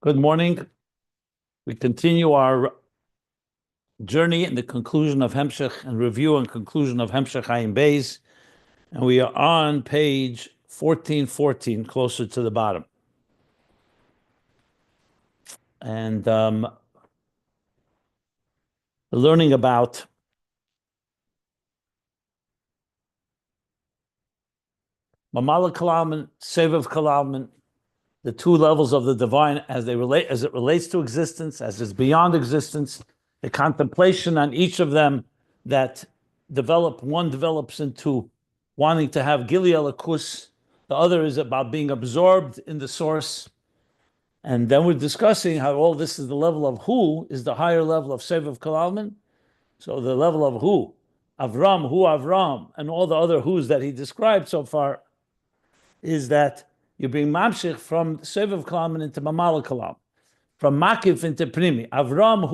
Good morning. We continue our journey in the conclusion of Hemshech and review and conclusion of Hemshech Ayin Beis, and we are on page 1414, closer to the bottom. And we're learning about Mamala Kalalman, Sevav Kalalman, the two levels of the divine as it relates to existence, as is beyond existence, the contemplation on each of them that one develops into wanting to have Gili Alakus, the other is about being absorbed in the source. And then we're discussing how all this is the level of who is the higher level of Sevav Kalalman. So the level of who, Avram, and all the other who's that he described so far is that you're being mamshich from Sevav Kalalman into Mamala Kalam, from Makif into Primi. Avram,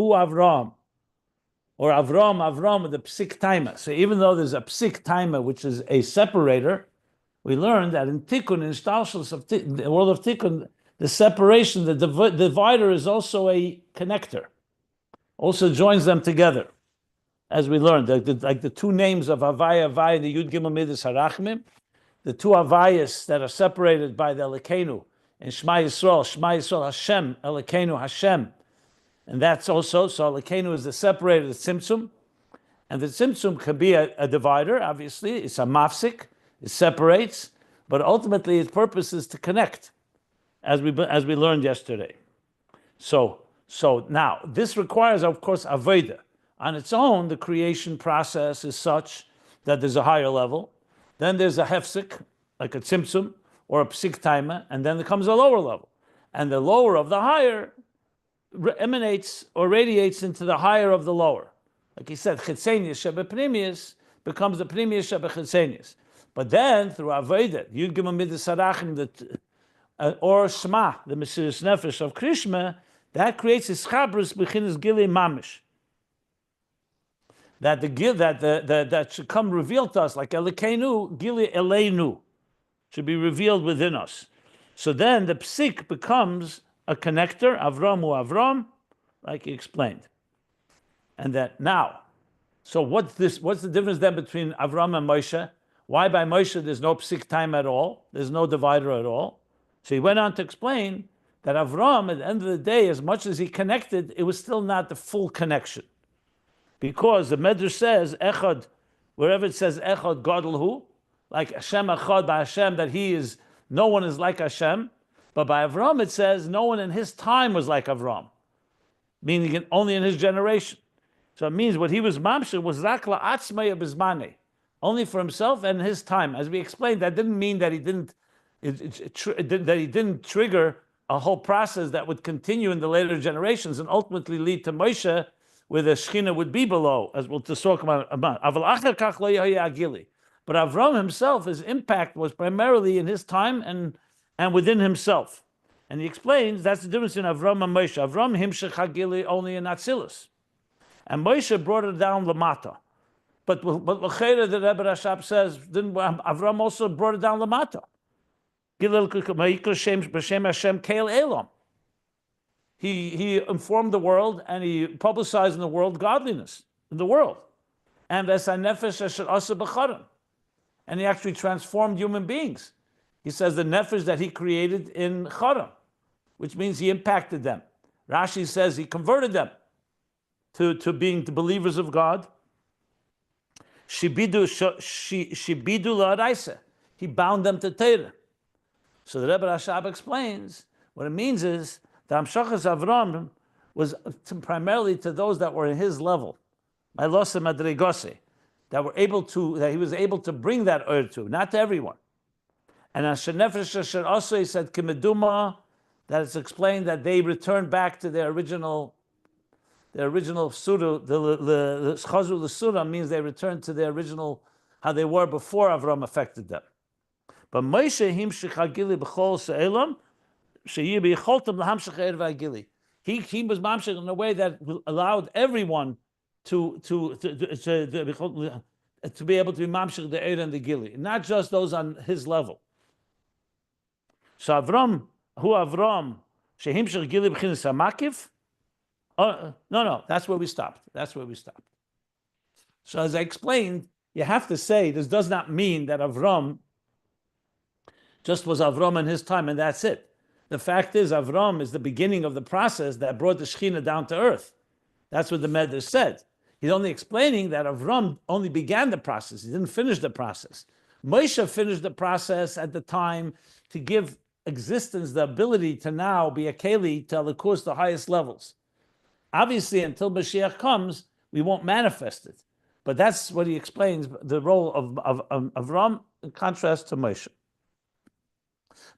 or Avram with the psik taima. So even though there's a psik taima, which is a separator, we learned that in Tikkun, in Shtalshus of the world of Tikkun, the separation, the divider is also a connector, also joins them together, as we learned, like the two names of Havaya, the Yud Gimel Midas Harachmim, the two Havayas that are separated by the Elokeinu, and Shema Yisrael, Hashem, Elokeinu, Hashem. And that's also, so Elokeinu is the separator, the Tzimtzum. And the Tzimtzum can be a divider, obviously. It's a mafsik, it separates, but ultimately its purpose is to connect, as we learned yesterday. So now, this requires, of course, Avodah. On its own, the creation process is such that there's a higher level. Then there's a hefsik, like a tzimtzum, or a psik taima, and then there comes a lower level. And the lower of the higher emanates or radiates into the higher of the lower. Like he said, chitzenius shebe pnimius becomes the pnimius shebe chitzenius. But then, through Avodah, Yud Gimel Midas Harachim, or Shema, the Mesiras Nefesh of Krishma, that creates a schabrus b'chinas gili mamish. That should come revealed to us, like Elokeinu, Gili Eleinu, should be revealed within us. So then the psik becomes a connector, Avram, like he explained. And that now, so what's the difference then between Avram and Moshe? Why by Moshe there's no psik time at all? There's no divider at all. So he went on to explain that Avram, at the end of the day, as much as he connected, it was still not the full connection. Because the Medrash says, Echad, wherever it says Echad Gadol, like Hashem Echad by Hashem, that no one is like Hashem. But by Avram it says, no one in his time was like Avram, meaning only in his generation. So it means what he was mamshir was Zakla Atzmei Bizmane, only for himself and his time. As we explained, that didn't mean that he didn't trigger a whole process that would continue in the later generations and ultimately lead to Moshe, where the Shechina would be below, as we'll just talk about. But Avram himself, his impact was primarily in his time and within himself. And he explains that's the difference in Avram and Moshe. Avram himshech hagili only in Atzilus, and Moshe brought it down lamata. But l'cheira, the Rebbe Rashab says, didn't Avram also brought it down lamata? B'Shem Hashem Keil Elam. He informed the world and he publicized in the world godliness in the world. And he actually transformed human beings. He says the nefesh that he created in Charam, which means he impacted them. Rashi says he converted them to being the believers of God. Shibidu la'araisa. He bound them to Torah. So the Rebbe Rashab explains what it means is the Hamshachas Avram was primarily to those that were in his level, that he was able to bring that Ohr to, not to everyone. And Hashanefesh also he said Kimeduma, that it's explained that they returned back to their original surah. The Chazul the surah means they returned to their original how they were before Avram affected them. But Moshe himshich hagili b'chol se'elam. He was mamshech in a way that allowed everyone to be able to be mamshech the Eir and the Gili, not just those on his level. So Avram Shehimshach Gili B'chinas HaMakif. Oh, no, that's where we stopped. So as I explained, you have to say this does not mean that Avram just was Avram in his time and that's it. The fact is, Avram is the beginning of the process that brought the Shekhinah down to earth. That's what the Medrash said. He's only explaining that Avram only began the process. He didn't finish the process. Moshe finished the process at the time to give existence the ability to now be a keli to Elokus, the highest levels. Obviously, until Mashiach comes, we won't manifest it. But that's what he explains, the role of Avram in contrast to Moshe.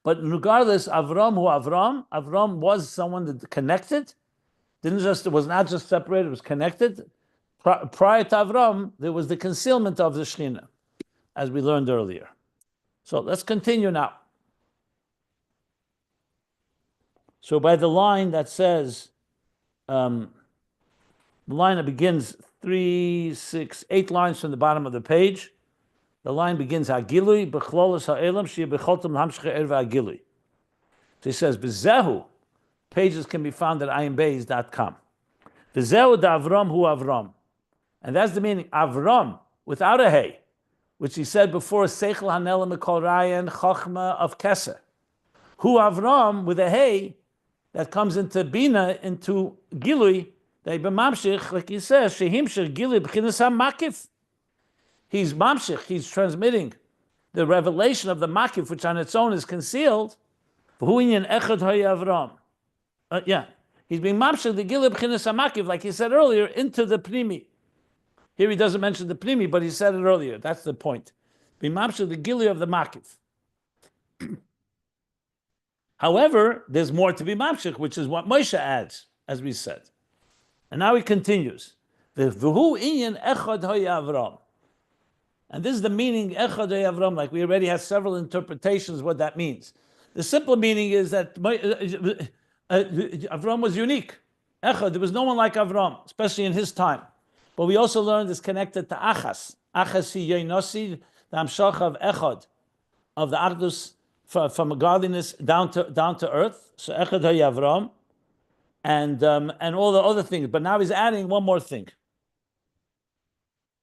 But regardless, Avram was someone that connected. It was not just separated, it was connected. Prior to Avram, there was the concealment of the Shekhinah, as we learned earlier. So let's continue now. So by the line that says, the line that begins 3, 6, 8 lines from the bottom of the page, the line begins Hagilui b'chlolos ha'elam sheyeh b'choltam hamshcha erva Hagilui. So he says, B'zehu, pages can be found at ayinbeis.com. B'zehu da Avram hu Avram. And that's the meaning, Avram, without a hey, which he said before, Seichel hanela mikol rayan chochma of keser. Hu Avram, with a hey, that comes into Bina, into Gilui, that b'mamshich, like he says, shehimshich Gilui b'chinas HaMakif. He's mamshich, he's transmitting the revelation of the makif, which on its own is concealed. He's being mamshich, the Gilui b'chinas HaMakif, like he said earlier, into the pnimi. Here he doesn't mention the pnimi, but he said it earlier. That's the point. Being mamshich, the Gilui of the makif. However, there's more to be mamshich, which is what Moshe adds, as we said. And now he continues. V'hu inyan echad hoya Avram. And this is the meaning, echad hoya Avram, like we already have several interpretations what that means. The simple meaning is that Avram was unique. Echad, there was no one like Avram, especially in his time. But we also learned it's connected to achas. Achas hi yoinosi, the amshach of echad, of the achdus, from godliness down to earth. So echad hoya Avram. And all the other things. But now he's adding one more thing.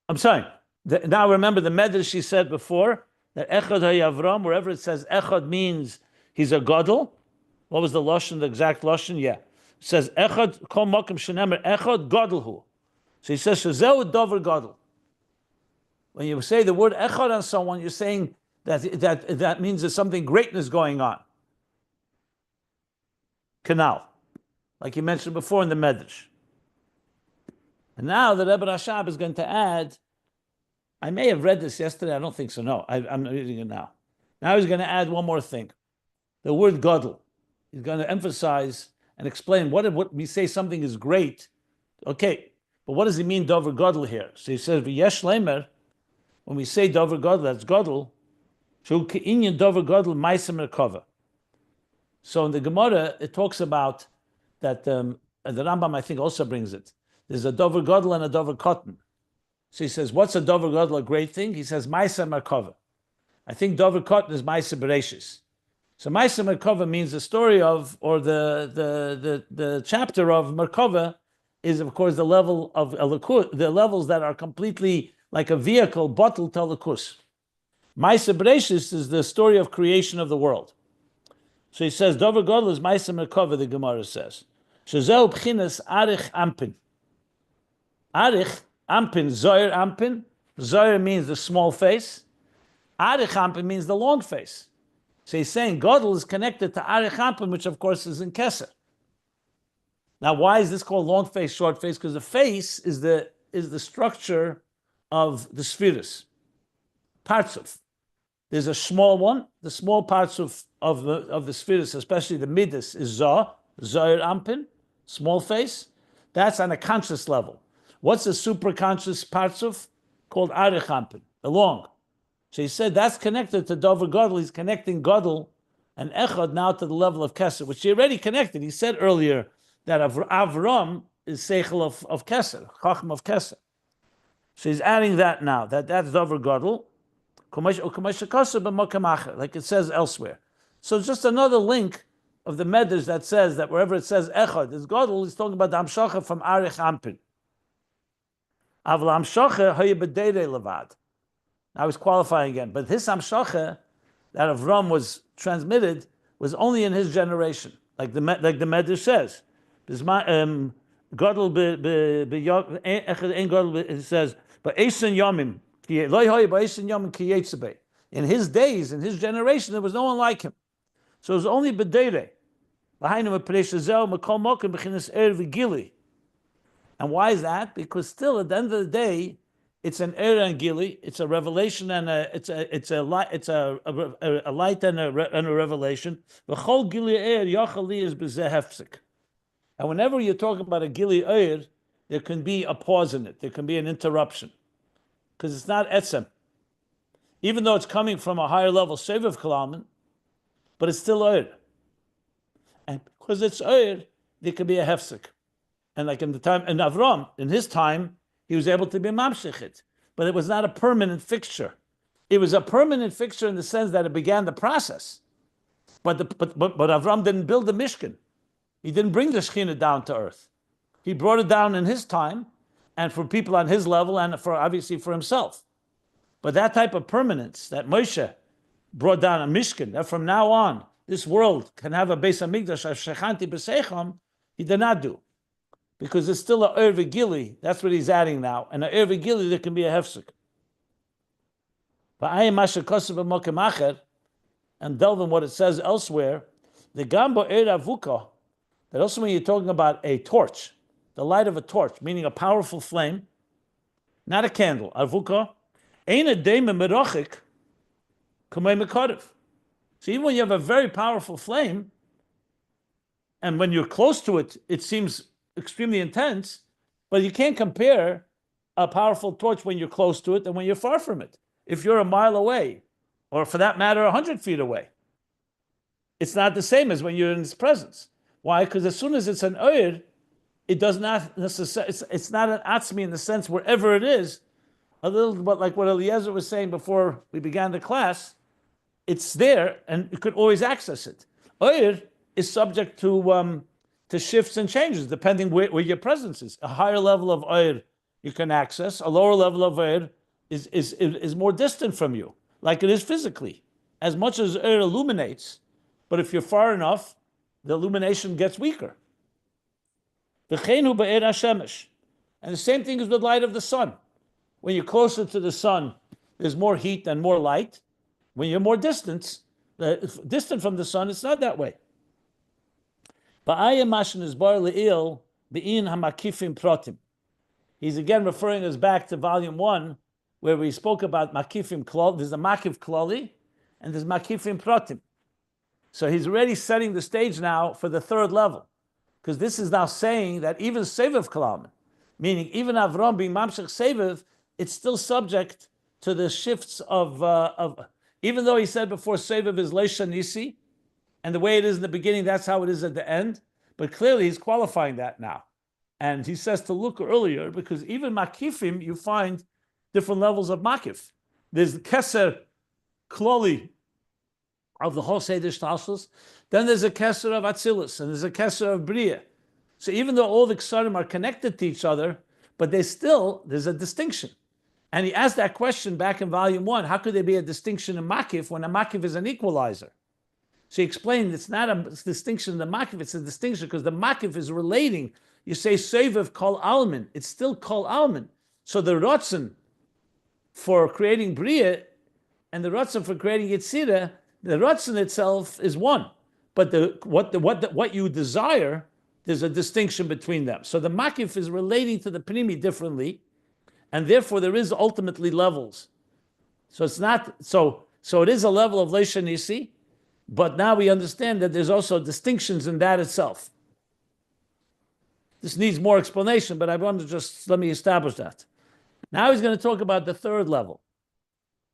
I'm sorry. Now remember the medrash she said before, that Echad HaYavram, wherever it says Echad means he's a Gadol. What was the Lashon, the exact Lashon? Yeah. It says Echad, Kol Mokim Shenemer, Echad Gadolhu. So he says, Shezeu Dover Gadol. When you say the word Echad on someone, you're saying that means there's something greatness going on. Canal. Like you mentioned before in the Medrash. And now the Rebbe Rashab is going to add, I may have read this yesterday, I don't think so, no, I'm reading it now. Now he's going to add one more thing. The word Gadol. He's going to emphasize and explain what we say something is great. Okay, but what does he mean Dover Gadol here? So he says, V'yesh lemer, when we say Dover Gadol, that's Gadol, Shu ke'inyan Dover Gadol ma'aseh merkava. So in the Gemara, it talks about that the Rambam, I think, also brings it. There's a Dover Gadol and a Dover Cotton. So he says, what's a Dover Gadol, a great thing? He says, Ma'aseh Merkava. I think Dover Cotton is Ma'aseh Bereshis. So Ma'aseh Merkava means the story of, or the chapter of Merkava is, of course, the level of Elokus, the levels that are completely like a vehicle, bottled to Elokus. Ma'aseh Bereshis is the story of creation of the world. So he says, Dover Gadol is Ma'aseh Merkava, the Gemara says. Shezeu b'chinas Arich Ampin. Arich Ampin, Zoyer Ampin. Zoyer means the small face. Arich Ampin means the long face. So he's saying Gadol is connected to Arich Ampin, which of course is in Keser. Now, why is this called long face, short face? Because the face is the structure of the spheres, parts of. There's a small one. The small parts of the spheres, especially the midas, is Zoyer Ampin, small face. That's on a conscious level. What's the superconscious parts of? Called Arich Ampin, the long. So he said that's connected to Dover Gadol. He's connecting Gadol and Echad now to the level of Keser, which he already connected. He said earlier that Avram is Seichel of Keser, Chacham of Keser. So he's adding that now, that's Dover Gadol, like it says elsewhere. So just another link of the Medrash that says that wherever it says Echad is Gadol, he's talking about the Hamshacha from Arich Ampin. Aval Hamshacha Haya B'Deirei Levad. Now he's qualifying again, but this Hamshacha that Avraham was transmitted was only in his generation, like the Medrash says. Gadol it says, but Eisen Yomim in his days, in his generation, there was no one like him. So it was only B'Deirei. And why is that? Because still, at the end of the day, it's an Ohr and Gili. It's a revelation and a light and a revelation. And whenever you're talking about a Gili Ohr, there can be a pause in it. There can be an interruption because it's not etzem, even though it's coming from a higher level Seviv Kalalman, but it's still Ohr. And because it's Ohr, there can be a hefsek. And like in the time, and Avraham, in his time, he was able to be mamshechit, but it was not a permanent fixture. It was a permanent fixture in the sense that it began the process. But Avraham didn't build the Mishkan. He didn't bring the Shekhinah down to earth. He brought it down in his time, and for people on his level, and for obviously for himself. But that type of permanence that Moshe brought down a Mishkan, that from now on this world can have a Beis Hamikdash of Shechanti B'Seicham, he did not do. Because it's still a Ohr V'Gili, that's what he's adding now. And a Ohr V'Gili, there can be a hefsek. And delve in what it says elsewhere, the Gambo Ohr Avuka, that also when you're talking about a torch, the light of a torch, meaning a powerful flame, not a candle, Avuka, ain't a dema merachik, kamei mekarev. So even when you have a very powerful flame, and when you're close to it, it seems extremely intense, but you can't compare a powerful torch when you're close to it and when you're far from it. If you're a mile away, or for that matter, 100 feet away, it's not the same as when you're in its presence. Why? Because as soon as it's an Ohr, it does not necessarily, it's not an Atzmi in the sense wherever it is, a little bit like what Eliezer was saying before we began the class, it's there and you could always access it. Ohr is subject to shifts and changes depending where your presence is. A higher level of Ohr you can access, a lower level of Ohr is more distant from you, like it is physically. As much as Ohr illuminates, but if you're far enough, the illumination gets weaker. And the same thing is with light of the sun. When you're closer to the sun, there's more heat and more light. When you're more distant from the sun, it's not that way. He's again referring us back to volume 1, where we spoke about Makifim Klal. There's a Makif Klali, and there's Makifim Pratim. So he's already setting the stage now for the third level, because this is now saying that even Seviv Kalalman, meaning even Avraham being Mamshech Seviv, it's still subject to the shifts of even though he said before Seviv is Leisha Nisi, and the way it is in the beginning, that's how it is at the end. But clearly he's qualifying that now. And he says to look earlier, because even Makifim, you find different levels of Makif. There's the Keser Kloli of the whole Seder Shtalshus. Then there's a Keser of Atzilus, and there's a Keser of Bria. So even though all the Ksarim are connected to each other, but there's a distinction. And he asked that question back in volume 1, how could there be a distinction in Makif when a Makif is an equalizer? So he explained it's not a distinction in the Makif, it's a distinction because the Makif is relating. You say Seviv Kol Almin, it's still Kol Almin. So the Ratzon for creating Bria and the Ratzon for creating Yetzirah, the Ratzon itself is one. But what you desire, there's a distinction between them. So the Makif is relating to the Pnimi differently, and therefore there is ultimately levels. So it's not, so it is a level of Leisha Nisi, but now we understand that there's also distinctions in that itself. This needs more explanation, but I want to just let me establish that. Now he's going to talk about the third level.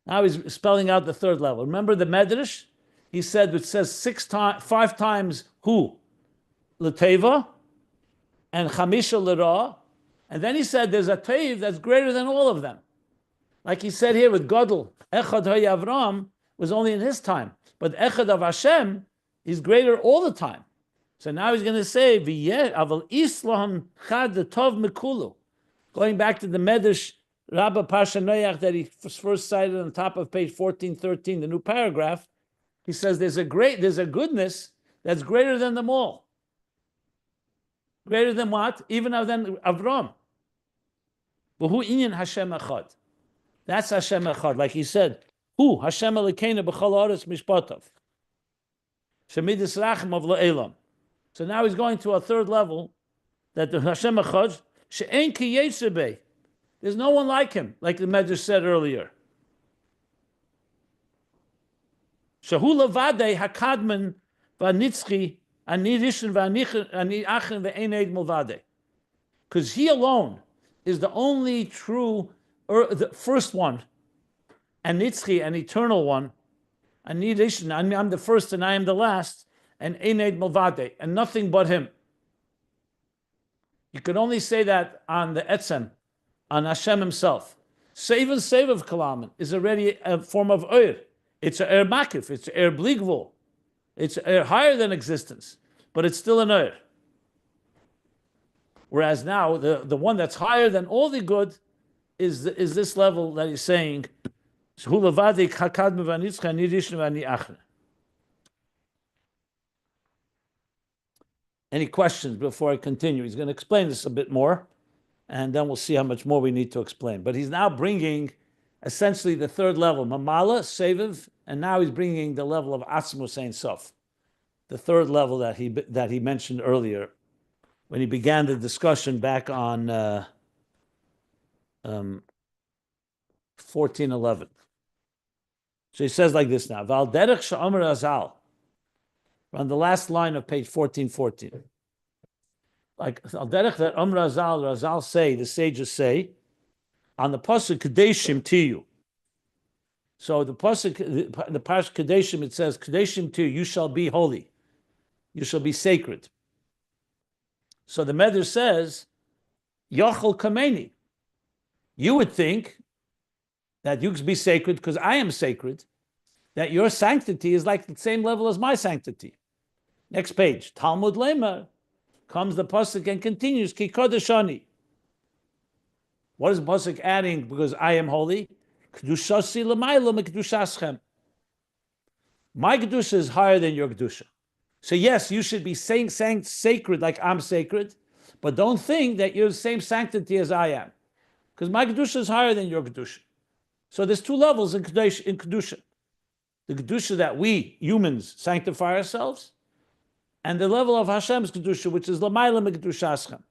Now he's spelling out the third level. Remember the Medrash? He said it says 5 times who? L'teva and Chamisha l'ra. And then he said there's a Teiv that's greater than all of them. Like he said here with Gadol, Echad Hay Avraham was only in his time. But Echad of Hashem He's greater all the time. So now he's going to say, aval islam chad tov mekulu. Going back to the Medrash Rabbah Pasha Noach that he first cited on the top of page 1413, the new paragraph, he says there's a goodness that's greater than them all. Greater than what? Even than Avraham. V'hu inyan Hashem echad. That's Hashem echad. Like he said, Hu Hashem Elokeinu b'chol haaretz mishpatav. Shemidus rachmav la'elam. So now he's going to a third level, that the Hashem echad, she'en ki yetzebei. There's no one like him, like the Medrash said earlier. Shehu levadei hakadman v'anitzchi ani rishon v'ani achen v'ein mulvadei. Because he alone is the only true, the first one, and nitzchi, an eternal one, ani rishon, I'm the first and I am the last, and ein mulvadei, and nothing but him. You could only say that on the etzem, on Hashem himself. Even Sevav Kalaman is already a form of Ohr. It's an Ohr Makif, it's an Ohr Bligvul. It's higher than existence, but it's still an Ohr. Whereas now, the one that's higher than all the good is this level that he's saying, any questions before I continue? He's going to explain this a bit more, and then we'll see how much more we need to explain. But he's now bringing essentially the third level, Mamala, Seviv, and now he's bringing the level of Atzmus Ein Sof, the third level that he mentioned earlier when he began the discussion back on 1411. So he says like this now, Val derech she'omer Azal, on the last line of page 1414. Like Al derech that Omer Azal say, the sages say, on the pasuk Kadeshim Tiyu. So the pasuk, the pasuk Kadeshim, it says Kadeshim Tiyu, you shall be holy, you shall be sacred. So the Medrash says, Yochel Kameni. You would think that you could be sacred because I am sacred, that your sanctity is like the same level as my sanctity. Next page, Talmud Lema, comes the pasuk and continues, Ki Kodeshani. What is the pasuk adding? Because I am holy. Kedushasi l'maylo mekedushaschem. My kedusha is higher than your kedusha. So yes, you should be saying sacred like I'm sacred, but don't think that you're the same sanctity as I am, because my kedusha is higher than your kedusha. So there's two levels in kedusha: the kedusha that we humans sanctify ourselves, and the level of Hashem's kedusha, which is l'mayla mekedushaschem.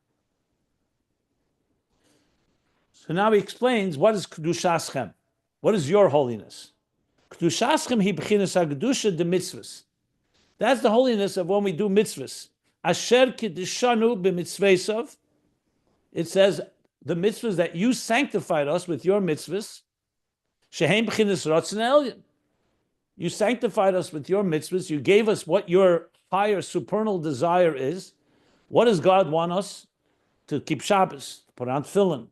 So now he explains what is kedushaschem. What is your holiness? Kedushaschem hi b'chinas ha'kedusha de mitzvahs. That's the holiness of when we do mitzvahs. Asher kiddishanu b'mitzvahsav. It says the mitzvahs that you sanctified us with your mitzvahs. Shehem b'chinas ratzon elyon. You sanctified us with your mitzvahs. You gave us what your higher supernal desire is. What does God want us? To keep Shabbos, put on tefillin,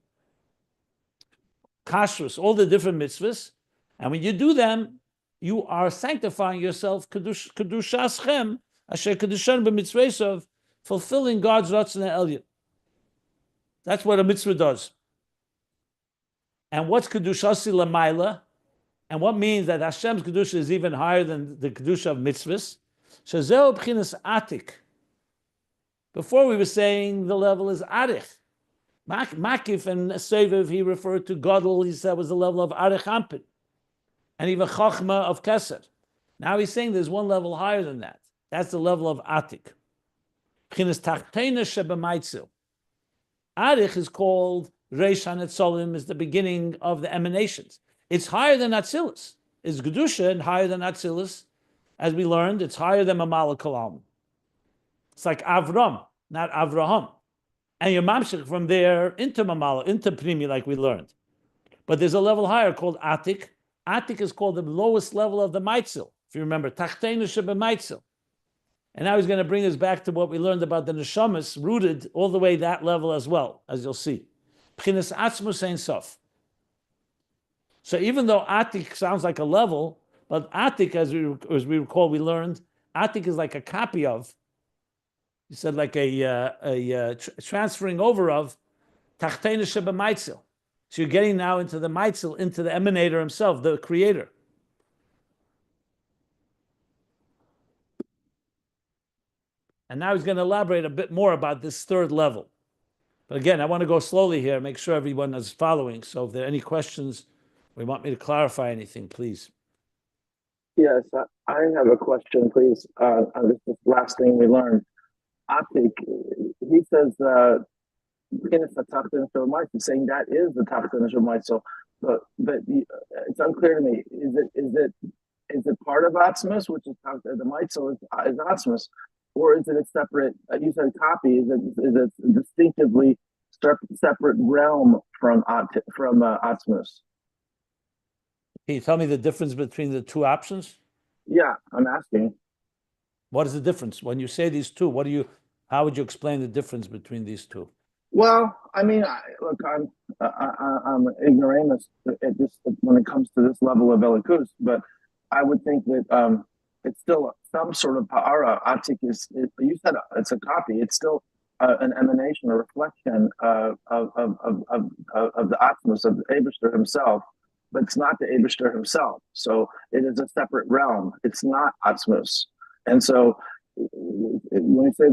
kashrus, all the different mitzvahs. And when you do them, you are sanctifying yourself, kedushaschem, asher kedushan b'mitzvahsav, fulfilling God's ratzon elyon. That's what a mitzvah does. And what's kedushasi l'mayla? And what means that Hashem's kedusha is even higher than the kedusha of mitzvahs? Shazeo b'chinas Atik. Before we were saying the level is Arich. Makif and Seviv, he referred to Gadol, he said was the level of Arich Ampin. And even Chachma of Keser. Now he's saying there's one level higher than that. That's the level of Atik. B'chinas Tachtena Shebemaitzel. Arich is called Reish HaNetzolim, is the beginning of the emanations. It's higher than Atzilus. It's Gedusha and higher than Atzilus. As we learned, it's higher than Mamala Kalam. It's like Avram, not Avraham. And you're mamshich from there into Mamala, into Primi, like we learned. But there's a level higher called Atik. Atik is called the lowest level of the Maitzil. If you remember, Tachtenu Shebemaitzel. And now he's going to bring us back to what we learned about the Neshamas, rooted all the way that level as well, as you'll see. B'chinas Atzmus Ein Sof. So even though Atik sounds like a level, but Atik, as we recall, we learned, Atik is like a copy of. You said like a transferring over of Tachteina Shebamaitzel. So you're getting now into the Maitzel, into the emanator himself, the creator. And now he's going to elaborate a bit more about this third level. But again, I want to go slowly here, make sure everyone is following. So if there are any questions, or you want me to clarify anything, please. Yes, I have a question, please. This is the last thing we learned. Atik, he says, saying that is the Tachteina Shebamaitzel. But it's unclear to me. Is it part of Atzmus, which is the Maitzel is Atzmus, or is it a separate? You said copy. Is it a distinctively separate realm from Atzmus? Can you tell me the difference between the two options? Yeah, I'm asking. What is the difference when you say these two? How would you explain the difference between these two? Well, I mean, look, I'm an ignoramus at this when it comes to this level of Elikus, but I would think that it's still some sort of ha'ara. Atik is you said it's a copy. It's still an emanation, a reflection of the Atmos of the Eibishter himself, but it's not the Eibishter himself. So it is a separate realm. It's not Atmos, and so when you say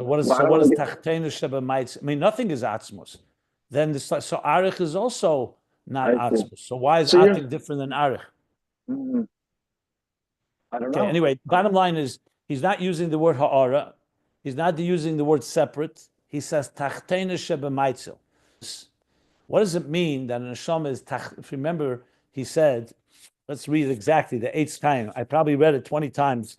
what is Tachteina Shebamaitzel? I mean, nothing is Atzmos. Then so Arich is also not Atzmos. So why is Atik different than Arich? Mm-hmm. I don't know. Okay, anyway, bottom line is he's not using the word ha'ara. He's not using the word separate. He says Tachteina Shebamaitzel. What does it mean that an neshama is if you remember, he said, let's read exactly the 8th time. I probably read it 20 times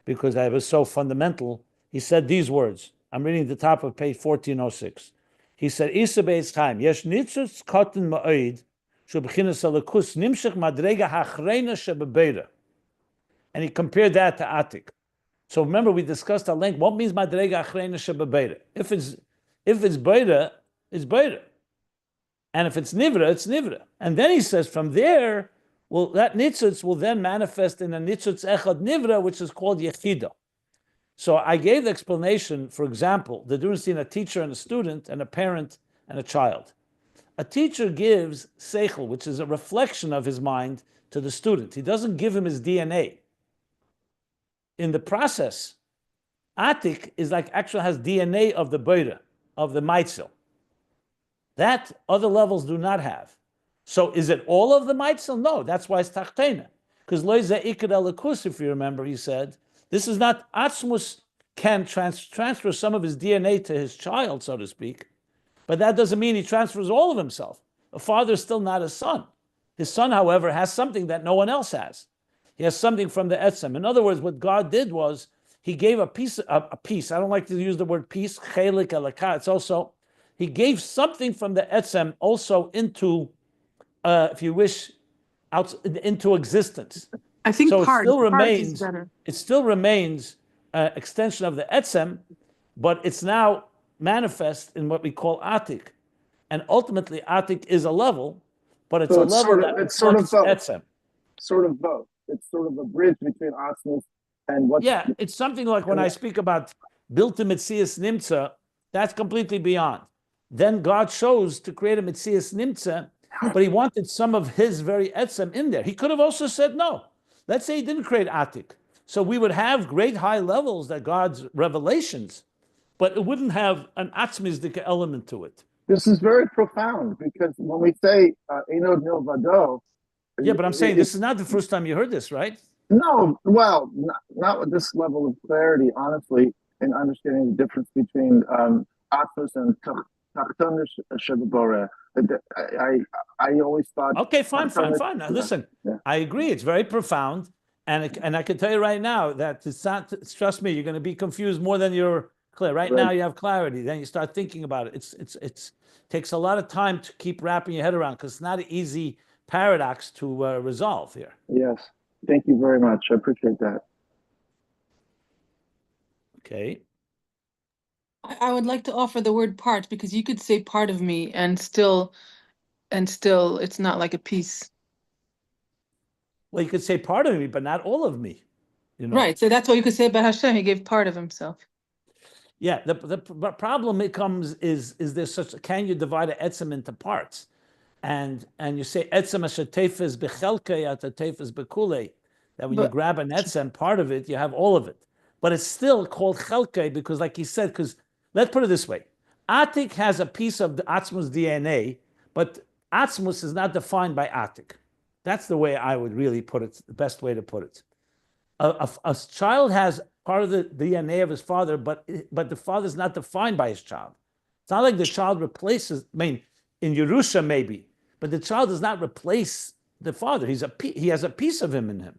because I was so fundamental. He said these words. I'm reading the top of page 1406. He said, Isa Beis time, Yesh nitzutz kotten ma'oid, shubchinas alakus nimshach madrega hachreina shebebeira. And he compared that to Atik. So remember, we discussed at length what means madrega hachreina shebebeira. If it's beira, it's beira. And if it's nivra, it's nivra. And then he says from there, well, that nitzutz will then manifest in a nitzutz echad nivra, which is called yechida. So I gave the explanation, for example, the difference between a teacher and a student and a parent and a child. A teacher gives seichel, which is a reflection of his mind, to the student. He doesn't give him his DNA. In the process, Atik is like actually has DNA of the beira, of the maitzel. That other levels do not have. So is it all of the maitzel? No, that's why it's tachteina. Because lo ze'ikad elikus, if you remember, he said, this is not, Atzmus can transfer some of his DNA to his child, so to speak, but that doesn't mean he transfers all of himself. A father is still not a son. His son, however, has something that no one else has. He has something from the etzem. In other words, what God did was, he gave a piece, I don't like to use the word piece, chelik elaka, it's also, he gave something from the etzem also into, if you wish, out into existence. I think so part is better. It still remains extension of the etzem, but it's now manifest in what we call Atik. And ultimately, Atik is a level, but it's a level it's sort of both. Etzem. Sort of both. It's sort of a bridge between Atzmus and what. Yeah, it's something like when I speak about Bilta Mitzias Nimtza, that's completely beyond. Then God chose to create a Mitzias Nimtza, but he wanted some of his very etzem in there. He could have also said no. Let's say he didn't create Atik. So we would have great high levels that God's revelations, but it wouldn't have an atzmizdik element to it. This is very profound because when we say Enod Nil Vado. Yeah, but I'm saying this is not the first time you heard this, right? No, well, not with this level of clarity, honestly, in understanding the difference between Atzmus and Tachton Shebabore. I always thought. Okay, fine. Now, listen, I agree. It's very profound, and I can tell you right now that it's not. Trust me, you're going to be confused more than you're clear. Right now, you have clarity. Then you start thinking about it. It's takes a lot of time to keep wrapping your head around because it's not an easy paradox to resolve here. Yes, thank you very much. I appreciate that. Okay. I would like to offer the word part because you could say part of me and still it's not like a piece. Well, you could say part of me, but not all of me. you know. Right. So that's what you could say about Hashem. He gave part of himself. Yeah, the problem it comes is there such, can you divide an etzem into parts? And you say etzem asher tefes bechelkei at tefes bekulei, that when you But grab an etzem, part of it, you have all of it. But it's still called chelkei because, like he said, because let's put it this way: Atik has a piece of the Atzmus DNA, but Atzmus is not defined by Atik. That's the way I would really put it. The best way to put it. A child has part of the DNA of his father, but the father is not defined by his child. It's not like the child replaces. I mean, in Yerusha maybe, but the child does not replace the father. He has a piece of him in him,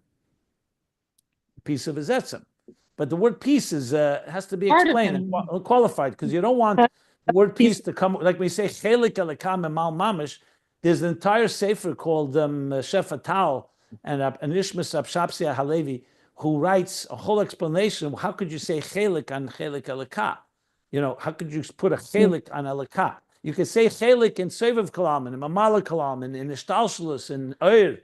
a piece of his etzem. But the word piece is has to be part of explained him. and qualified because you don't want the word piece to come like we say chelik elekam and mal mamish. There's an entire sefer called Shef Tal and Ishmas Abshapsia Halevi who writes a whole explanation of how could you say chelik on chelik eleka? You know, how could you put a chelik on eleka? You could say chelik in Seviv Kalam and in Mamala Kalam and in Ishtalshalus and Ohr.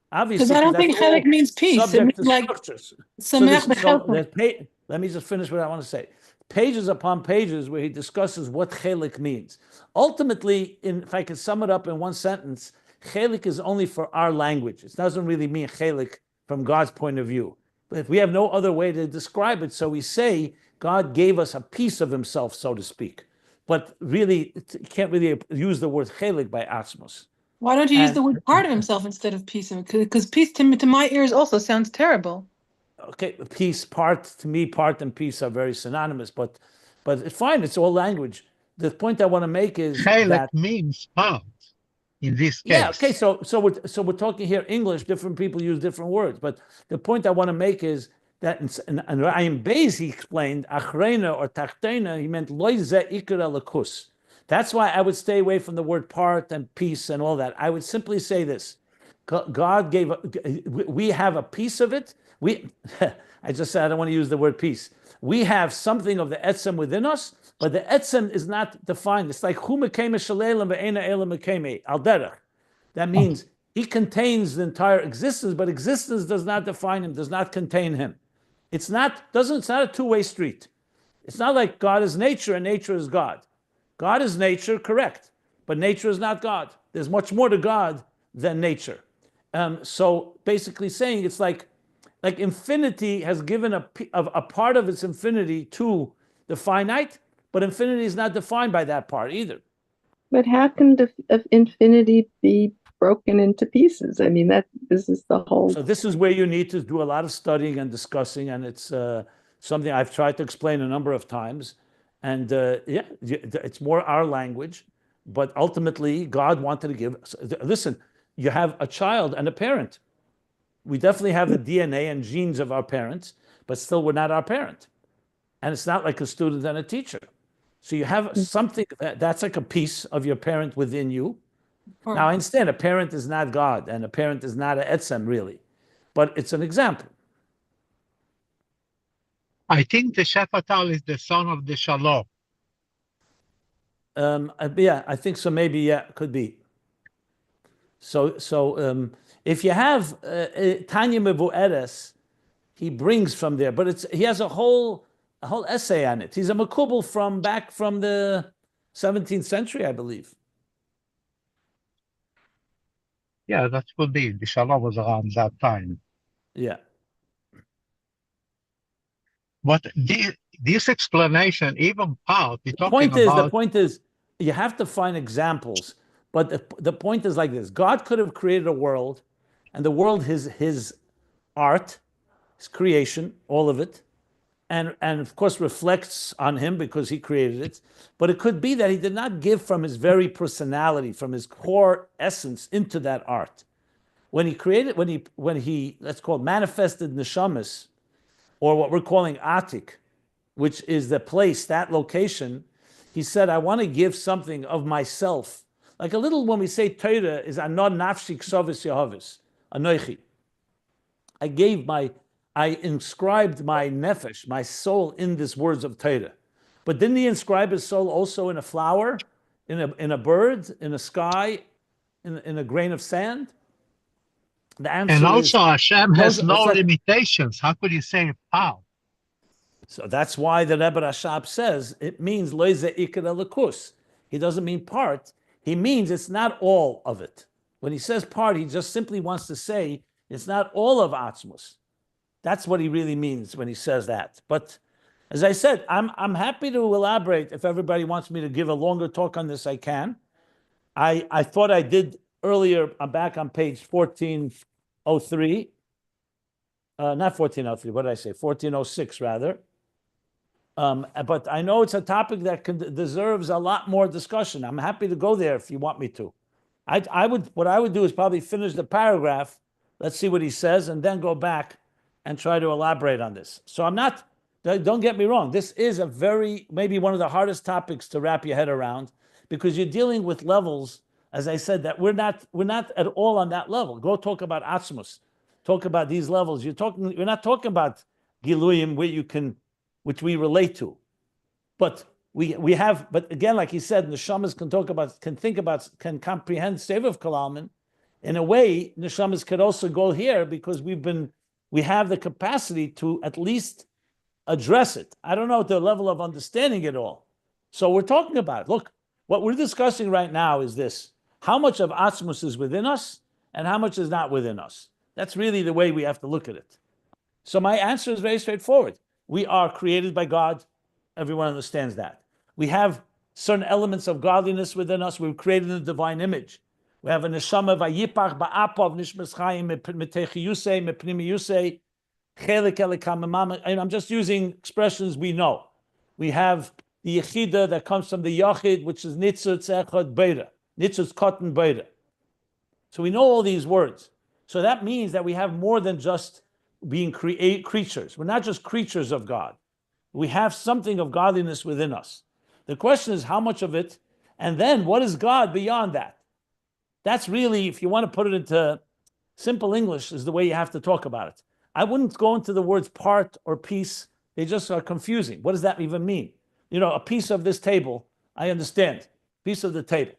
Because Obviously, I because don't that's think chelik all means peace. It subject means to like structures. sameach bechelkom. Let me just finish what I want to say. Pages upon pages where he discusses what chelik means. Ultimately, if I could sum it up in one sentence, chelik is only for our language. It doesn't really mean chelik from God's point of view. But if we have no other way to describe it, so we say God gave us a piece of himself, so to speak. But really, you can't really use the word chelik by Atzmos. Why don't you use And the word part of himself instead of piece of it? Because piece to my ears also sounds terrible. okay, piece, part, to me, part and piece are very synonymous, but it's fine, it's all language. The point I want to make is Chelik that means part in this yeah, okay, case. so we're talking here English, different people use different words, but the point I want to make is that in Ayin Beis he explained achreina or tachtena, he meant loy ze ikra lakus. That's why I would stay away from the word part and piece and all that. I would simply say this: God gave, we have a piece of it. I just said I don't want to use the word piece. We have something of the etzem within us, but the etzem is not defined. It's like hu mekeme shalelim ve'ena elam mekeme al derech. That means he contains the entire existence, but existence does not define him, does not contain him. It's not a two-way street. It's not like God is nature and nature is God. God is nature, correct, but nature is not God. There's much more to God than nature. So basically saying it's like infinity has given a part of its infinity to the finite, but infinity is not defined by that part either. But how can infinity be broken into pieces? I mean, this is the whole. So this is where you need to do a lot of studying and discussing, and it's something I've tried to explain a number of times. And yeah, it's more our language, but ultimately God wanted to give. Listen, you have a child and a parent. We definitely have the DNA and genes of our parents, but still we're not our parent. And it's not like a student and a teacher. So you have something that's like a piece of your parent within you. Now I understand a parent is not God and a parent is not an etzem really, but it's an example. I think the Shefatal is the son of the Shalom. Yeah, I think so. Maybe, yeah, could be. So if you have Tanya Mevu'eres, he brings from there, but he has a whole essay on it. He's a makubal from back from the 17th century, I believe. Yeah, that could be. The Shalom was around that time. Yeah. But this explanation, even part, we're talking The about. point is, you have to find examples. But the point is like this: God could have created a world, and the world is his art, his creation, all of it, and of course reflects on him because he created it. But it could be that he did not give from his very personality, from his core essence into that art. When he created, when he let's call it manifested neshamas, or what we're calling Atik, which is the place, that location, he said, I want to give something of myself. Like a little, when we say Torah, is anod nafshi ksovis yehavis, anoichi. I inscribed my nefesh, my soul, in these words of Torah. But didn't he inscribe his soul also in a flower, in a bird, in a sky, in a grain of sand? The answer And is also, Hashem has those- no it's like- limitations. How could you say how? So that's why the Rebbe Rashab says it means lo ikar elikus. He doesn't mean part. He means it's not all of it. When he says part, he just simply wants to say it's not all of Atzmus. That's what he really means when he says that. But as I said, I'm happy to elaborate. If everybody wants me to give a longer talk on this, I can. I thought I did earlier. I'm back on page 1403. Not 1403. What did I say? 1406 rather. But I know it's a topic that deserves a lot more discussion. I'm happy to go there if you want me to. What I would do is probably finish the paragraph. Let's see what he says, and then go back and try to elaborate on this. So I'm not. Don't get me wrong. This is maybe one of the hardest topics to wrap your head around, because you're dealing with levels, as I said, that we're not at all on that level. Go talk about Atzmus. Talk about these levels. You're not talking about Giluyim which we relate to. But but again, like he said, neshamas can comprehend Sevav Kalalman. In a way, neshamas could also go here because we have the capacity to at least address it. I don't know the level of understanding it all. So we're talking about it. Look, what we're discussing right now is this: how much of Atzmus is within us and how much is not within us. That's really the way we have to look at it. So my answer is very straightforward. We are created by God. Everyone understands that. We have certain elements of godliness within us. We're created in the divine image. We have a neshama vayipach ba'apav nishmas chayim metechiyusei mepnimiyusei chelik elikamamam. And I'm just using expressions we know. We have the yechida that comes from the yachid, which is nitzutz echad beira, nitzutz cotton beira. So we know all these words. So that means that we have more than just being creatures. We're not just creatures of God. We have something of godliness within us. The question is how much of it, and then what is God beyond that? That's really, if you want to put it into simple English, is the way you have to talk about it. I wouldn't go into the words part or piece. They just are confusing. What does that even mean? A piece of this table, I understand. Piece of the table.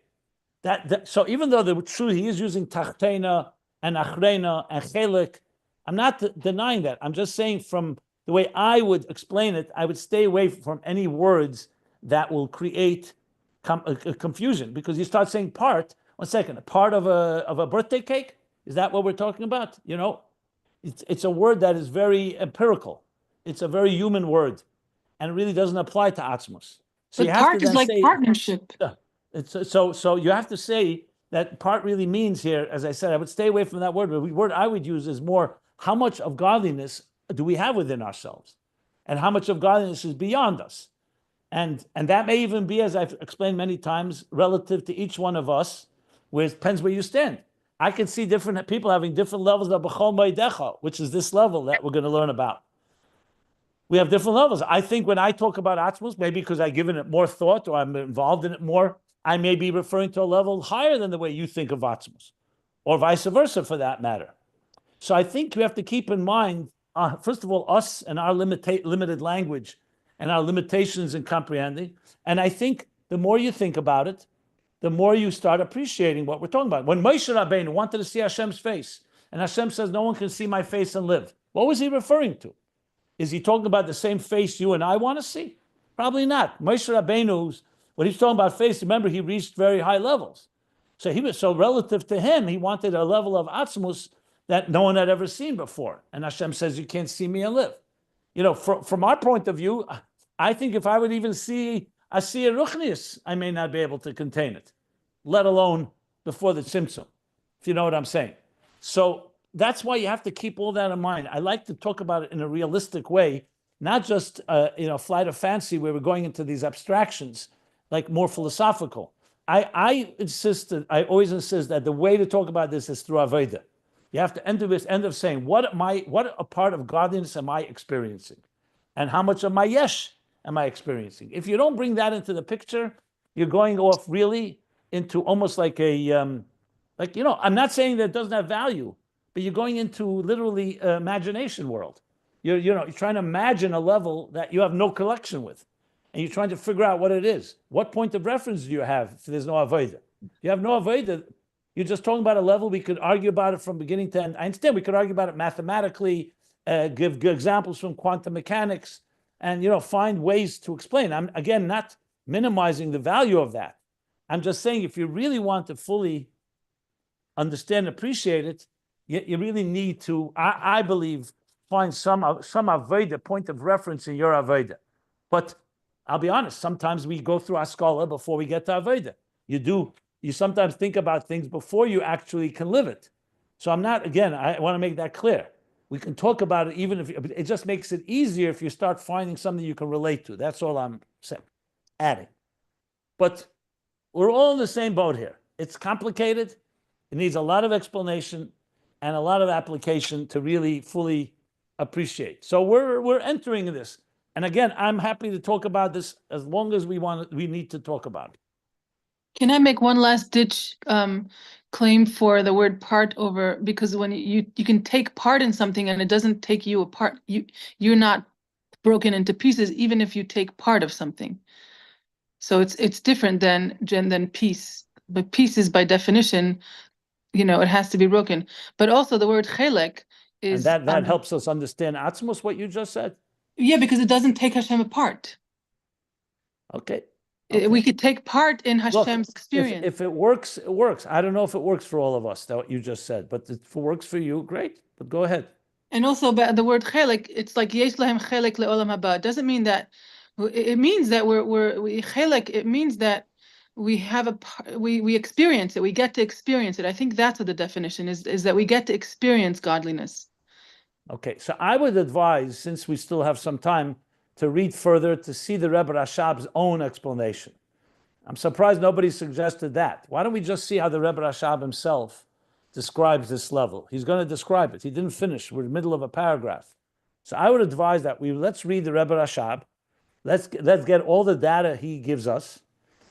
So even though he is using tachtena and achrena and chelik, I'm not denying that. I'm just saying from the way I would explain it, I would stay away from any words that will create confusion, because you start saying part. 1 second, a part of a birthday cake? Is that what we're talking about? It's a word that is very empirical. It's a very human word, and it really doesn't apply to Atzmus. So But part is like partnership. So you have to say that part really means here, as I said, I would stay away from that word. But the word I would use is more, how much of godliness do we have within ourselves? And how much of godliness is beyond us? And that may even be, as I've explained many times, relative to each one of us, where it depends where you stand. I can see different people having different levels of b'chol moedecha, which is this level that we're going to learn about. We have different levels. I think when I talk about Atzmus, maybe because I've given it more thought or I'm involved in it more, I may be referring to a level higher than the way you think of Atzmus, or vice versa for that matter. So I think you have to keep in mind, first of all, us and our limited language and our limitations in comprehending. And I think the more you think about it, the more you start appreciating what we're talking about. When Moshe Rabbeinu wanted to see Hashem's face, and Hashem says, no one can see my face and live, what was he referring to? Is he talking about the same face you and I want to see? Probably not. Moshe Rabbeinu, when he's talking about face, remember, he reached very high levels. So relative to him, he wanted a level of Atzmus that no one had ever seen before. And Hashem says, you can't see me and live. From our point of view, I think if I would even see a Ruchnius, I may not be able to contain it, let alone before the Tzimtzum, if you know what I'm saying. So that's why you have to keep all that in mind. I like to talk about it in a realistic way, not just flight of fancy where we're going into these abstractions, like more philosophical. I always insist that the way to talk about this is through Avodah. You have to end of saying, what a part of godliness am I experiencing? And how much of my yesh am I experiencing? If you don't bring that into the picture, you're going off really into almost like I'm not saying that it doesn't have value, but you're going into literally imagination world. You're trying to imagine a level that you have no connection with, and you're trying to figure out what it is. What point of reference do you have if there's no avodah? You have no avodah. You're just talking about a level. We could argue about it from beginning to end. I understand we could argue about it mathematically, give good examples from quantum mechanics, and find ways to explain. I'm again not minimizing the value of that. I'm just saying if you really want to fully understand and appreciate it, you really need to, I believe, find some avodah, point of reference in your avodah. But I'll be honest, sometimes we go through Haskalah before we get to avodah. You sometimes think about things before you actually can live it. So I want to make that clear. We can talk about it even if it just makes it easier if you start finding something you can relate to. That's all I'm saying, adding. But we're all in the same boat here. It's complicated. It needs a lot of explanation and a lot of application to really fully appreciate. So we're entering this. And again, I'm happy to talk about this as long as we need to talk about it. Can I make one last ditch claim for the word part over, because when you can take part in something and it doesn't take you apart, you're not broken into pieces even if you take part of something. So it's different than piece. But pieces by definition, it has to be broken. But also the word chelek is, and that helps us understand Atzmos, what you just said. Yeah, because it doesn't take Hashem apart. Okay. We could take part in Hashem's experience. If it works, it works. I don't know if it works for all of us, that what you just said, but if it works for you, great. But go ahead. And also, the word chelek, it's like yesh lahem chelek leolam haba. It doesn't mean that. It means that we chelek. It means that we have we experience it. We get to experience it. I think that's what the definition is that we get to experience godliness. Okay, so I would advise, since we still have some time, to read further, to see the Rebbe Rashab's own explanation. I'm surprised nobody suggested that. Why don't we just see how the Rebbe Rashab himself describes this level? He's going to describe it. He didn't finish. We're in the middle of a paragraph. So I would advise that let's read the Rebbe Rashab. Let's get all the data he gives us,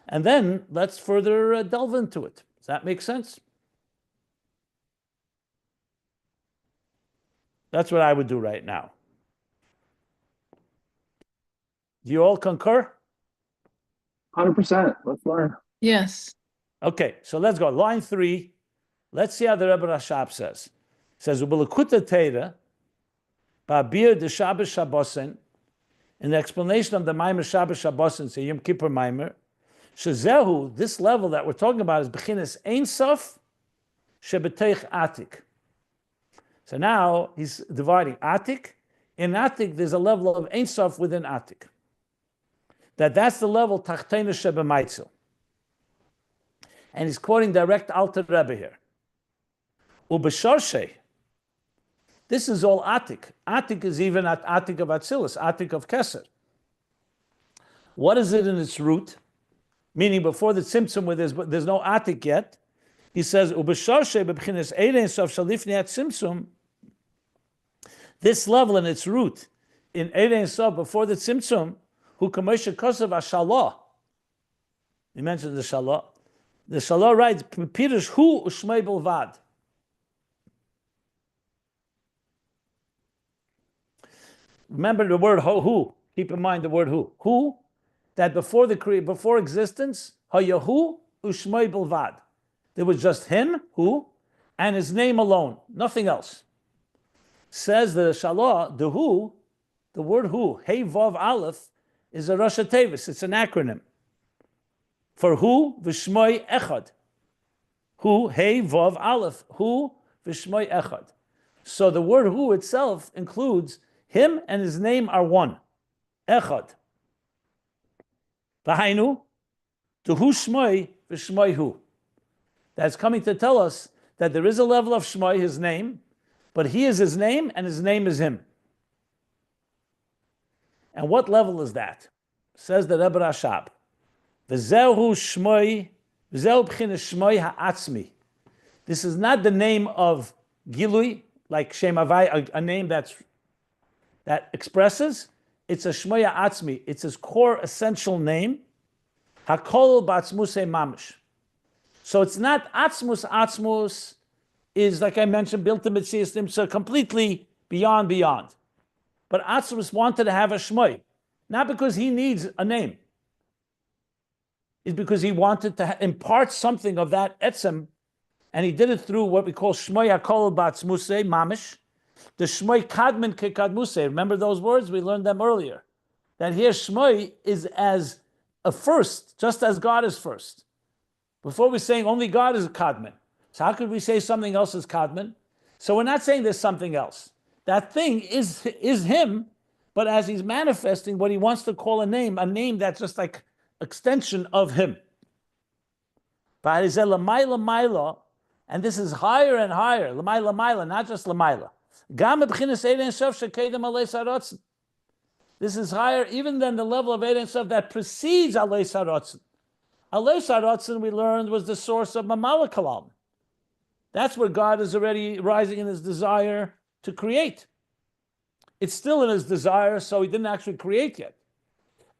and then let's further delve into it. Does that make sense? That's what I would do right now. Do you all concur? 100%. Let's learn. Yes. Okay, so let's go. Line 3. Let's see how the Rebbe Rashab says. It says, "Ubelekuta Teira, ba'abir de Shabbos Shabbosin," in the explanation of the Maimer Shabbos Shabbosin, so Yom Kippur Maimer, shezehu, this level that we're talking about is bechinas Ein Sof shebeteich Atik. So now he's dividing Atik. In Atik, there's a level of Ein Sof within Atik. That's the level Tachtena Shebemaitzel. And he's quoting direct Alter Rebbe here. Ubeshorshe. This is all Atik. Atik is even at Atik of Atzilus, Atik of Keser. What is it in its root? Meaning before the Tzimtzum, where there's no Atik yet, he says, Ubeshorshe bebchinas Ein Sof shalifnei Tzimtzum. This level in its root, in Ein Sof, before the Tzimtzum, who Kamosha Kosav Ashalah. He mentioned the Shalah. The Shalah writes, Pirush Hu Ushmei Bilvad. Remember the word who. Keep in mind the word who. Who, that before existence, Hayahu Ushmei Bilvad. There was just him, who, and his name alone, nothing else. Says the Shalah, the who, the word who, Hey Vav Aleph, is a Rosh Tevis. It's an acronym for Hu V'Shmoi Echad. Hu Hey Vav Aleph. Hu V'Shmoi Echad. So the word Hu itself includes him and his name are one. Echad. V'Hainu to Hu Shmoi V'Shmoi Hu. That's coming to tell us that there is a level of Shmoi, his name, but he is his name and his name is him. And what level is that? Says the Rebbe Rashab. V'zehu shmoi, v'zehu b'chinas Shemo HaAtzmi. This is not the name of Gilui, like Shem Havai, a name that expresses. It's a Shemo HaAtzmi. It's his core essential name. Hakol b'atzmusei mamish. So it's not Atzmus. Atzmus is, like I mentioned, built to Mitzvah, so completely beyond. But Atzmus wanted to have a Shmoi, not because he needs a name. It's because he wanted to impart something of that etzem And he did it through what we call Shemo HaKol B'Atzmusei, Mamish. The Shemo Kadmin Kekadmusei. Remember those words? We learned them earlier. That here Shemo is as a first, just as God is first. Before we're saying only God is a Kadmin. So how could we say something else is Kadmin? So we're not saying there's something else. That thing is him, but as he's manifesting what he wants to call a name that's just like extension of him. And this is higher and higher. Not just Lamaila. This is higher even than the level of Ein Sof that precedes Aleis HaRatzon. Aleis HaRatzon, we learned, was the source of Mamala Kalam. That's where God is already rising in his desire to create. It's still in his desire, so he didn't actually create yet.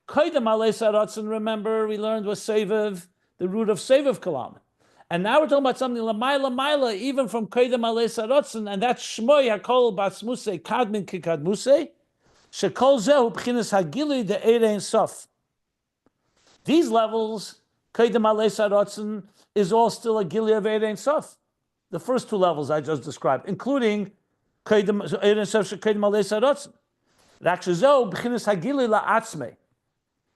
Kaidam Aleis HaRatzon, remember, we learned was Seviv, the root of Seviv Kalam. And now we're talking about something Lamaila, even from Kaidam Aleis HaRatzon, and that's Shemo HaKol B'Atzmusei, Kadmin Kikadmusei, Shekol Zehu B'chinas Hagilui de Ein Sof. These levels, Kaidam Aleis HaRatzon, is all still a Gilui of Ein Sof. The first two levels I just described, including Kaidam Ein Sof Shekadam Aleis HaRatzon. Rakshazou B'chinas Hagilui la'atzmei.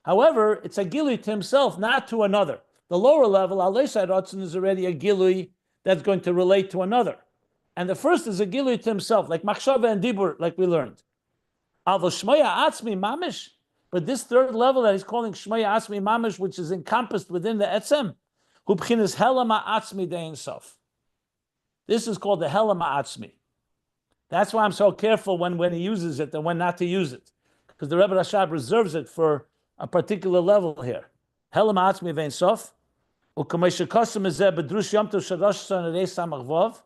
However, it's a Gilui to himself, not to another. The lower level, Aleis HaRatzon, is already a Gilui that's going to relate to another. And the first is a Gilui to himself, like Machshava and Dibur, like we learned. Shemo HaAtzmi Mamish, but this third level that he's calling Shemo HaAtzmi Mamish, which is encompassed within the Etzem, Hu B'chinas Helam HaAtzmi Dein Sof. This is called the Helam HaAtzmi. That's why I'm so careful when he uses it and when not to use it, because the Rebbe Rashab reserves it for a particular level here. Helam HaAtzmi Dein Sof, U'kamei shekosem ezeh b'drush Yom Tov Shalosh Sanarei Samach Vav,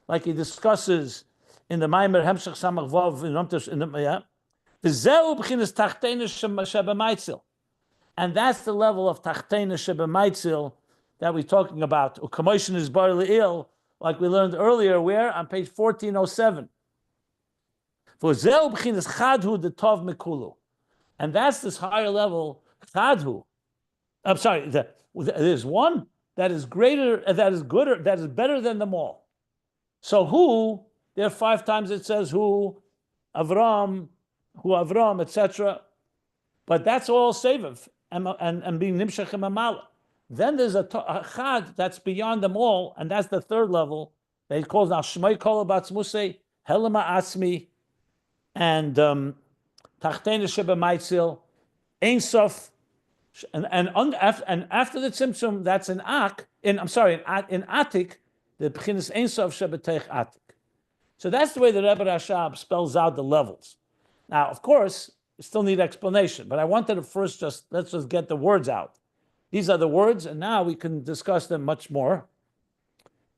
like he discusses in the Maimer Hemshech Samach Vav in Yom Tov in the and that's the level of Tachtena Shebemaitzil that we're talking about. Ukamoishin is bar le'il, like we learned earlier, where? On page 1407. And that's this higher level, Chadhu. I'm sorry, there's one that is greater, that is gooder, that is better than them all. So who, there are 5 times it says who, Avraham, etc. But that's all Seviv and being Nimshach and Mamala. Then there's a Chad that's beyond them all, and that's the third level that he calls now Shemo Kol B'Atzmusei, Helam HaAtzmi, and Tachtena Shebemaitzil, Ein Sof, and after the Tzimtzum, that's in in Atik, the B'chinas Ein Sof Shebetech Atik. So that's the way the Rebbe Rashab spells out the levels. Now, of course, we still need explanation, but I wanted to first let's just get the words out. These are the words, and now we can discuss them much more.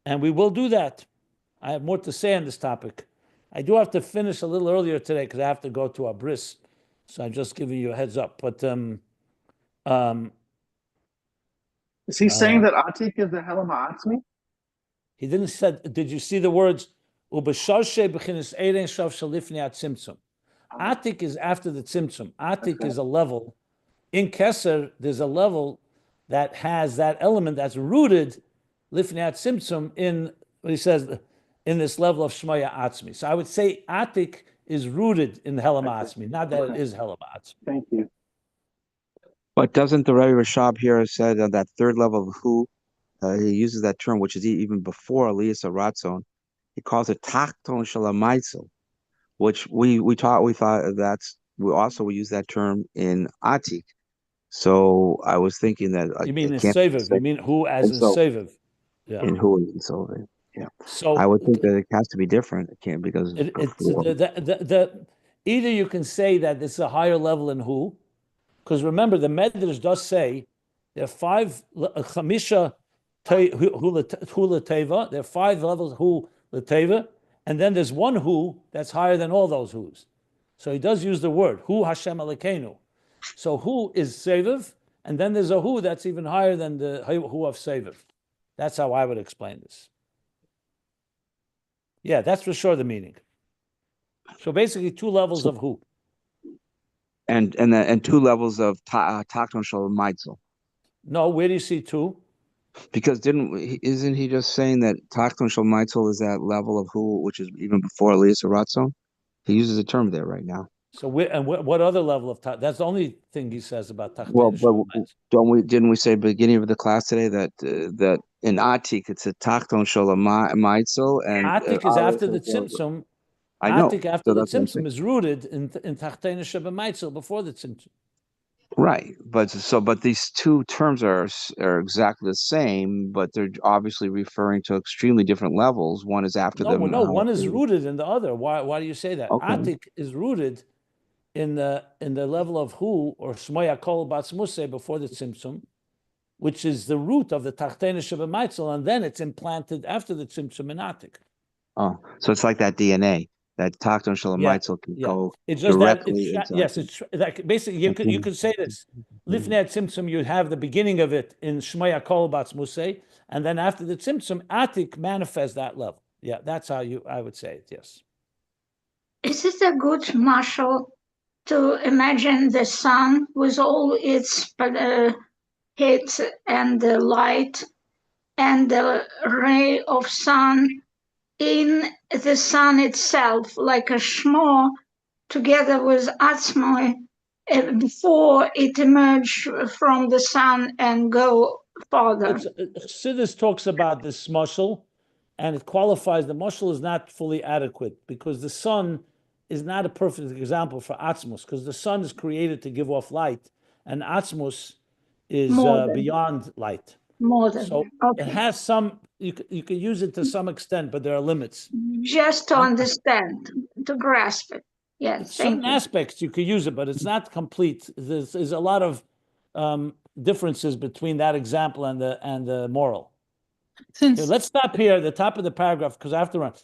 And we will do that. I have more to say on this topic. I do have to finish a little earlier today because I have to go to a bris. So I'm just giving you a heads up. But is he saying that Atik is the Helam HaAtzmi? He didn't say, did you see the words? Atik is after the Tzimtzum. Atik is a level. In Keser, there's a level that has that element that's rooted, Lifnei Tzimtzum, in what he says, in this level of Shemo HaAtzmi. So I would say Atik is rooted in Helam HaAtzmi, not that it is Helam HaAtzmi. Thank you. But doesn't the Rebbe Rashab here said on that third level of who, he uses that term, which is even before Aliyas HaRatzon, he calls it Tachton Shalamaitzel, which we thought that's, we use that term in Atik. So I was thinking that you mean in Seviv? You mean who as in Seviv? Yeah. In who in Seviv? Yeah. So I would think that it has to be different. It can't because either you can say that it's a higher level in who, because remember the Medrash does say there are 5 chamisha hu l'teva. There are 5 levels hu l'teva. And then there's one who that's higher than all those who's. So he does use the word, who Hashem Elokeinu. So who is Seviv, and then there's a who that's even higher than the who of Seviv. That's how I would explain this. Yeah, that's for sure the meaning. So basically 2 levels of who. And 2 levels of Takton Shalom Maitzel. No, where do you see 2? Because isn't he just saying that Tachton Shel Maitzel is that level of who, which is even before Elias Ratzon? He uses a term there right now. So what other level of that's the only thing he says about Well, Tachtei. but didn't we say beginning of the class today that that in Atik it's a Tachton Shel Maitzel and Atik is after the Tzimtzum. I know. Atik after the Tzimtzum is rooted in Tachtei Sheba before the Tzimtzum. Right, but these two terms are exactly the same, but they're obviously referring to extremely different levels. One is after them. No, one is rooted in the other. Why do you say that? Okay. Atik is rooted in the level of Hu or Shemo Yakol Batzmusei before the Tzimtzum, which is the root of the Tachtei Sheba Maitzel, and then it's implanted after the Tzimtzum in Atik. Oh, so it's like that DNA. That Tachton Shel Maitzel can go it's just directly that yes, it's like basically you could say this. Lifnei Tzimtzum, you have the beginning of it in Shemo Yakol Batzmusei, and then after the Tzimtzum, Atik manifests that level. Yeah, that's how I would say it. Yes. Is it a good mashal to imagine the sun with all its heat and the light and the ray of sun in the sun itself, like a shmo, together with Atzmi, before it emerged from the sun and go farther? Chassidus talks about this mashal, and it qualifies the mashal is not fully adequate because the sun is not a perfect example for Atzmus, because the sun is created to give off light, and Atzmus is beyond light. More than so okay. It has some. You can use it to some extent, but there are limits. Just to understand, to grasp it. Yes, certain aspects you could use it, but it's not complete. There's a lot of differences between that example and the moral. Let's stop here at the top of the paragraph because I have to run.